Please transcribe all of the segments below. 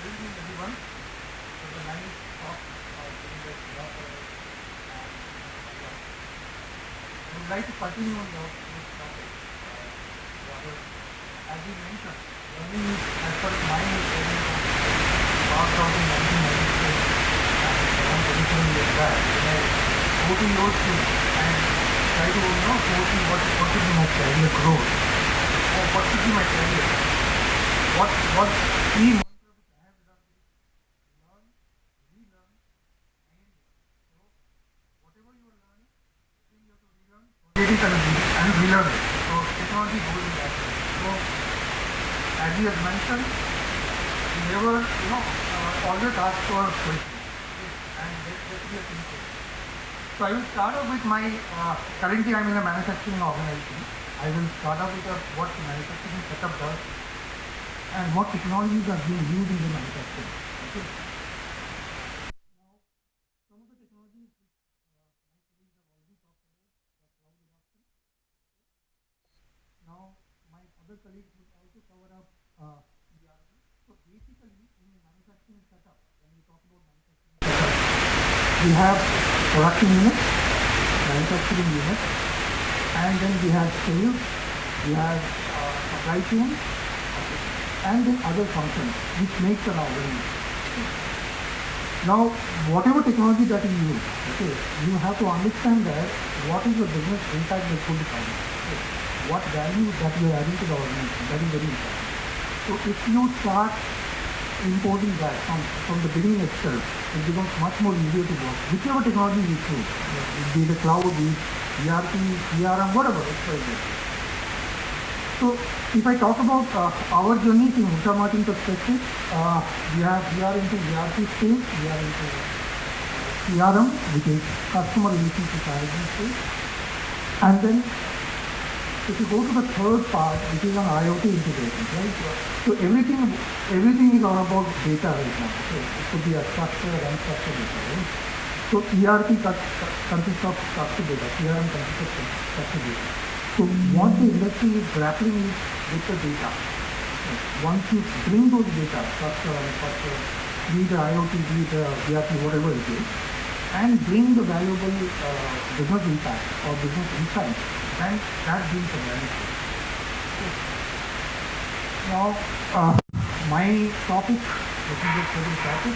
evening, everyone. It was a nice talk during the philosopher and I would like to continue on this topic. Robert, as you mentioned, learning as far as mine is learning passed out in 1996 and around 27 years back. When I go to your school and try to foresee what should be my career growth or what should be my career. What key mantra which I have learned is learn, relearn, and so whatever you are learning, then you have to relearn, forget it and relearn it. So technology goes in that way. So as you have mentioned, you never always ask for questions. And let's be a thinker. So I will start off with my currently I'm in a manufacturing organization. I will start off with what manufacturing setup does and what technologies are being used in the manufacturing. Okay. Now, some of the technologies which my colleagues have already talked about, the cloud adoption. Now, my other colleagues will also cover up ERP. So basically, in the manufacturing setup, when we talk about manufacturing setup, we have production units, manufacturing units, and then we have sales, we have supply chain, and then other functions which makes an organization. Now, whatever technology that you use, okay, you have to understand that what is the business impact that could come. Okay. What value that you are adding to the organization, that is very important. So if you start importing that from the beginning itself, it becomes much more easier to work. Whichever technology you choose, be it the cloud, be it ERP, CRM, whatever, it's so if I talk about our journey from Huhtamaki perspective, we are into ERP space, we are into CRM, which is customer relationship management space, and then if you go to the third part, which is on IoT integration, right? So everything is all about data right now. So it could be a structured, unstructured data, right? So ERP consists of structured data, CRM consists of structured data. So what the industry is grappling with the data. Once you bring those data, structure, unstructured, be it IoT, be it ERP, whatever it is, and bring the valuable business impact or business insight, then that brings the value. Now, my topic, let me just put the topic.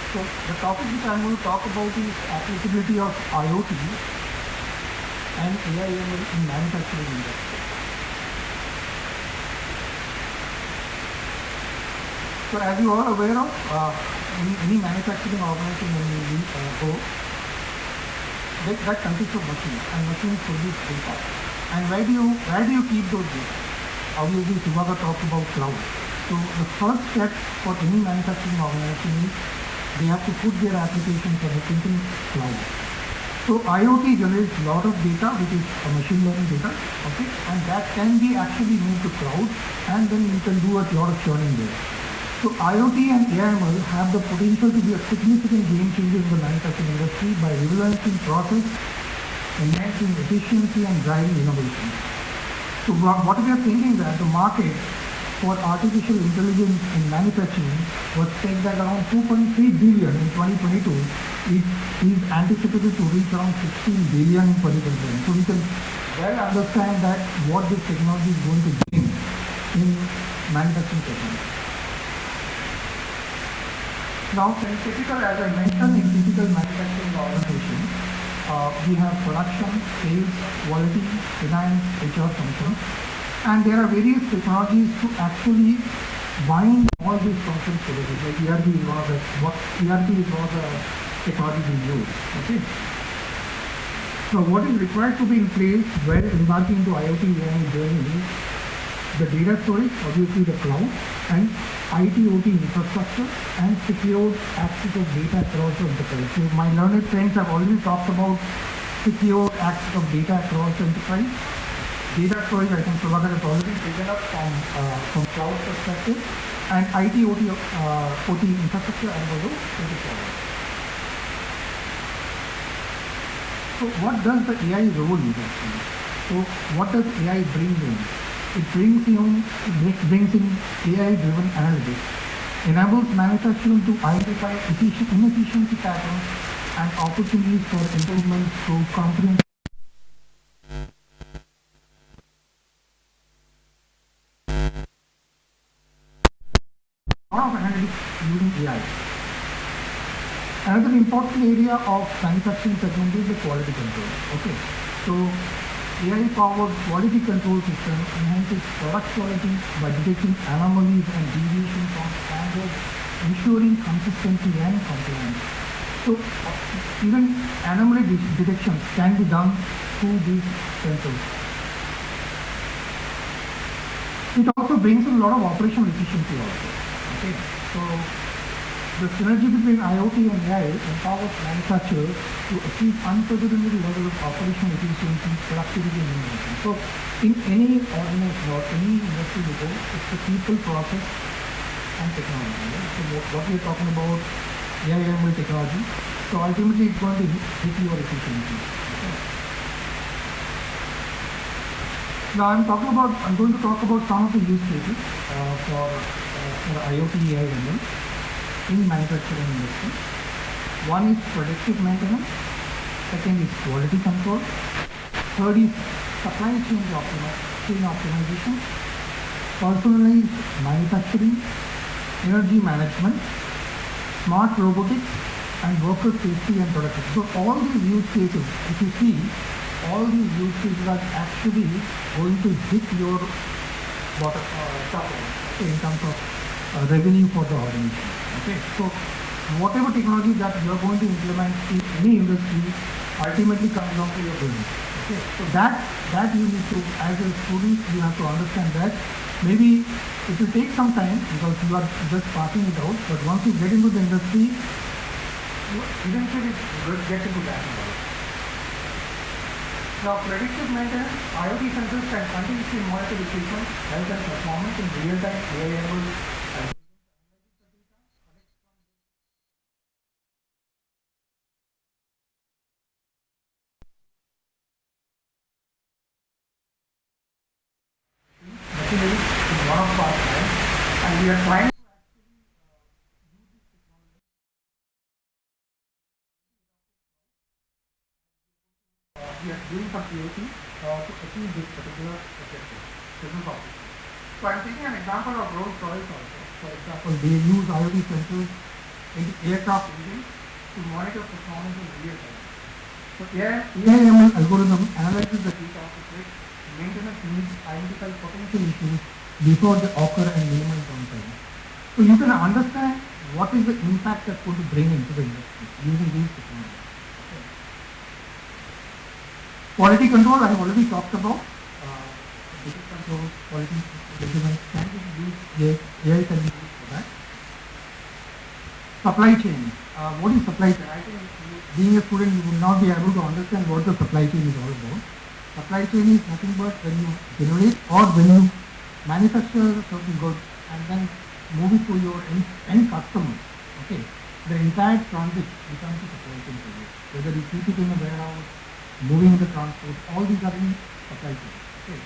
So the topic which I'm going to talk about is applicability of IoT and AI/ML in manufacturing industry. So as you are aware of, any manufacturing organization when you go, that consists of machines, and machines produce data. And where do you keep those data? Obviously, Subhaga talked about cloud. So the first step for any manufacturing organization is they have to put their applications on the thinking cloud. So IoT generates a lot of data, which is a machine learning data, okay, and that can be actually moved to cloud, and then you can do a lot of churning there. So IoT and AI/ML have the potential to be a significant game changer in the manufacturing industry by revolutionizing process, enhancing efficiency, and driving innovation. So what we are thinking that the market for artificial intelligence in manufacturing was pegged at around 2.3 billion in 2022. It is anticipated to reach around 16 billion in 2027. So we can well understand that what this technology is going to bring in manufacturing technology. Now, in typical, as I mentioned, in typical manufacturing organization, we have production, sales, quality, finance, HR functions. And there are various technologies to actually bind all these functions together. Like ERP is one of the technology we use. Okay. So what is required to be in place while embarking into IoT AI journey is the data storage, obviously the cloud, and IT/OT infrastructure and secure access of data across the enterprise. So my learned friends have already talked about secure access of data across the enterprise. Data storage, I think Prabhakar has already taken up from cloud perspective, and IT/OT infrastructure and also forward. So what does the AI role is actually? So what does AI bring in? It brings in AI-driven analytics, enables manufacturing to identify inefficiency patterns and opportunities for improvement through comprehensive of analytics using AI. Another important area of manufacturing segment is the quality control. Okay, so AI-powered quality control system enhances product quality by detecting anomalies and deviations from standards, ensuring consistency and compliance. So even anomaly detection can be done through these sensors. It also brings in a lot of operational efficiency also. Okay, so the synergy between IoT and AI empowers manufacturers to achieve unprecedented level of operational efficiency, productivity, and innovation. So in any organization or any industry you go, it's the people, process, and technology. Right? So what we are talking about, AI/ML technology. So ultimately, it's going to hit your efficiency. Okay. Now I'm going to talk about some of the use cases for IoT, AI/ML in manufacturing industry. One is predictive maintenance, second is quality control, third is supply chain optimization, personalized manufacturing, energy management, smart robotics, and worker safety and productivity. So all these use cases, if you see, all these use cases are actually going to hit your bottom top line, okay, in terms of revenue for the organization. Okay, so whatever technology that you are going to implement in any industry ultimately comes down to your business. Okay, so that you need to, as a student, you have to understand that. Maybe it will take some time because you are just starting it out, but once you get into the industry, you eventually get into that knowledge. Now, predictive maintenance, IoT sensors can continuously monitor equipment, health and performance in real time, AI-enabled. Machinery is one of our clients, and we are trying to actually use this technology. We are doing some POC to achieve this particular objective, business objective. So I'm taking an example of Rolls-Royce also. For example, they use IoT sensors in the aircraft engines to monitor performance in real time. So AI/ML algorithm analyzes the data to predict maintenance needs, identify potential issues before they occur and minimize downtime. So you can understand what is the impact that's going to bring into the industry using these technologies. Okay. Quality control, I have already talked about. Data control, quality measurement can be used, AI can be used for that. Supply chain. What is supply chain? I think being a student, you will not be able to understand what the supply chain is all about. Supply chain is nothing but when you generate or when you manufacture certain goods and then move it to your end customers. Okay, the entire transit becomes a supply chain for you. Whether you keep it in a warehouse, moving the transport, all these are in supply chain. Okay,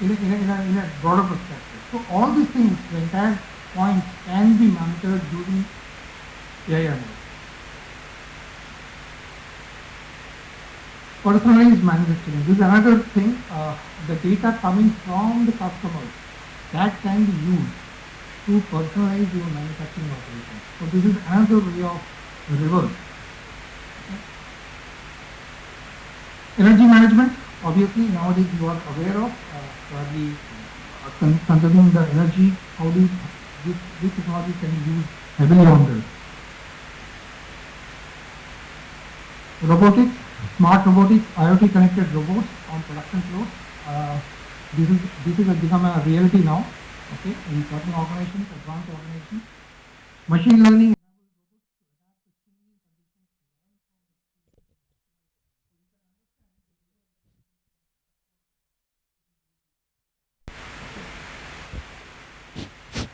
in a broader perspective. So all these things, the entire point can be monitored using AI/ML. Personalized manufacturing. This is another thing, the data coming from the customers that can be used to personalize your manufacturing operation. So this is another way of reverse. Okay. Energy management, obviously nowadays you are aware of, probably conserving the energy, how this technology can be used heavily on this. Robotics, smart robotics, IoT connected robots on production floors. This has become a reality now. Okay, in certain organizations, advanced organizations, machine learning.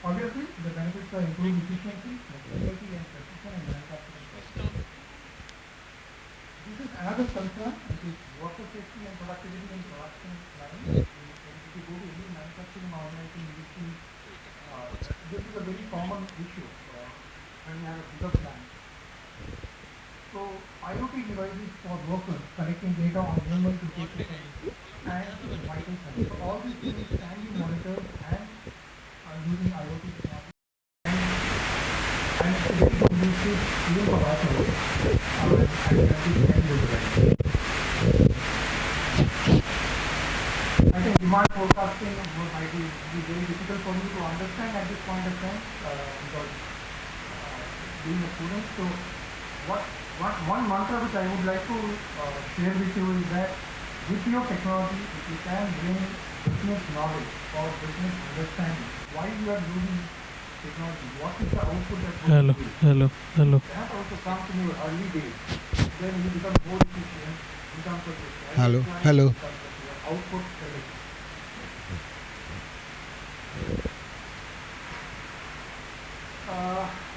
Obviously, the benefits are improved efficiency, flexibility, and precision in manufacturing. This is another concern, which is worker safety and productivity in production line. If you go to any manufacturing organization, you will see this is a very common issue when you have a bigger plant. So IoT devices for workers collecting data on human to patient and vital signs. So all these things can be monitored and using IoT technology and use it even for automation. I think demand forecasting might be very difficult for me to understand at this point of time because being a student. So one mantra which I would like to share with you is that with your technology, if you can bring business knowledge or business understanding, why you are using technology, what is the output that you give. That also comes in your early days. Then you become more efficient in terms of your your output prediction.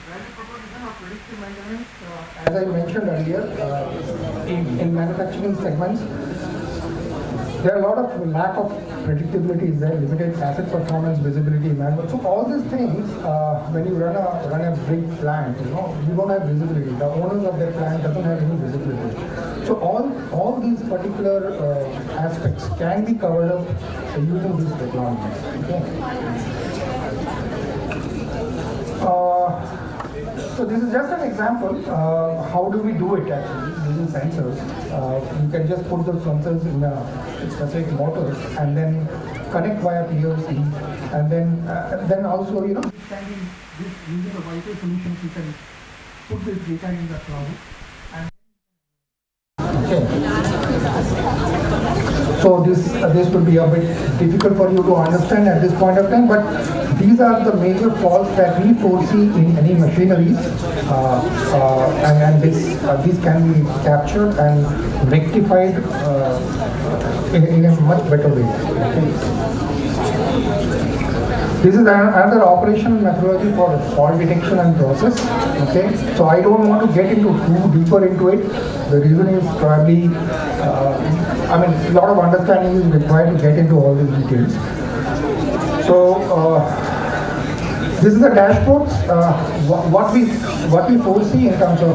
Value proposition of predictive maintenance, as I mentioned earlier, in manufacturing segments, there are a lot of lack of predictability is there, limited asset performance, visibility, manual. So all these things, when you run a big plant, you don't have visibility. The owners of that plant doesn't have any visibility. So all these particular aspects can be covered up using these technologies. Okay? So this is just an example. How do we do it actually using sensors? You can just put the sensors in a specific motor and then connect via PLC, and then also this can be using a Wi-Fi solution. You can put this data in the cloud. So this will be a bit difficult for you to understand at this point of time, but these are the major faults that we foresee in any machineries, and these can be captured and rectified in a much better way. Okay. This is another operational methodology for fault detection and process. Okay, so I don't want to get into too deeper into it. The reason is probably, a lot of understanding is required to get into all these details. So this is the dashboard. What we foresee in terms of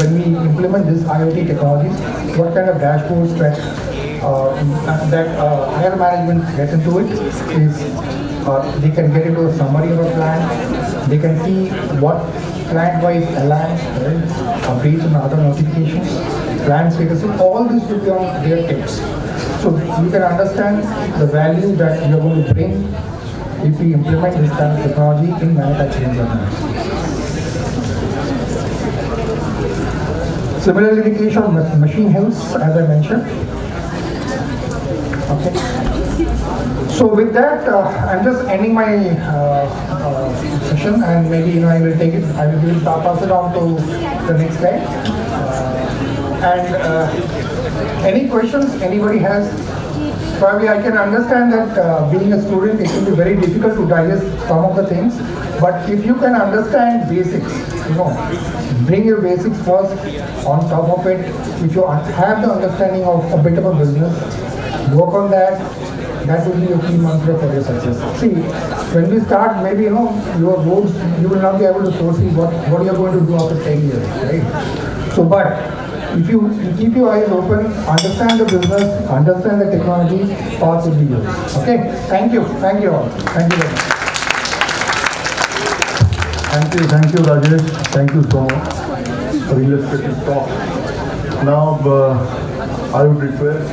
when we implement this IoT technologies, what kind of dashboards that higher management get into it is. They can get into a summary of a plan. They can see what plant-wise alarms, updates and other notifications, plan status. So all this will be on their tips. So you can understand the value that you are going to bring if we implement this kind of technology in manufacturing environments. Similar indication of machine health, as I mentioned. Okay. So with that, I'm just ending my session, and maybe I will take it. I will pass it on to the next guy. Any questions anybody has? Probably I can understand that being a student, it will be very difficult to digest some of the things. But if you can understand basics, bring your basics first. On top of it, if you have the understanding of a bit of a business, work on that. That will be your key mantra for your success. See, when we start, maybe your goals, you will not be able to foresee what you are going to do after 10 years, right? So, but if you keep your eyes open, understand the business, understand the technology, path will be yours. Okay? Thank you all. Thank you very much. Thank you, Rajesh. Thank you so much for illustrative talk. Now, I would request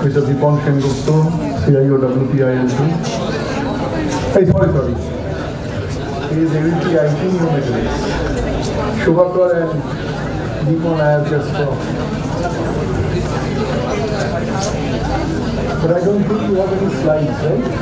Mr. Deepan Sengupta, CIO WPIL2. Sorry. He is AVP IT New Materials. Shubhakar and Deepon, I have just but I don't think you have any slides, right?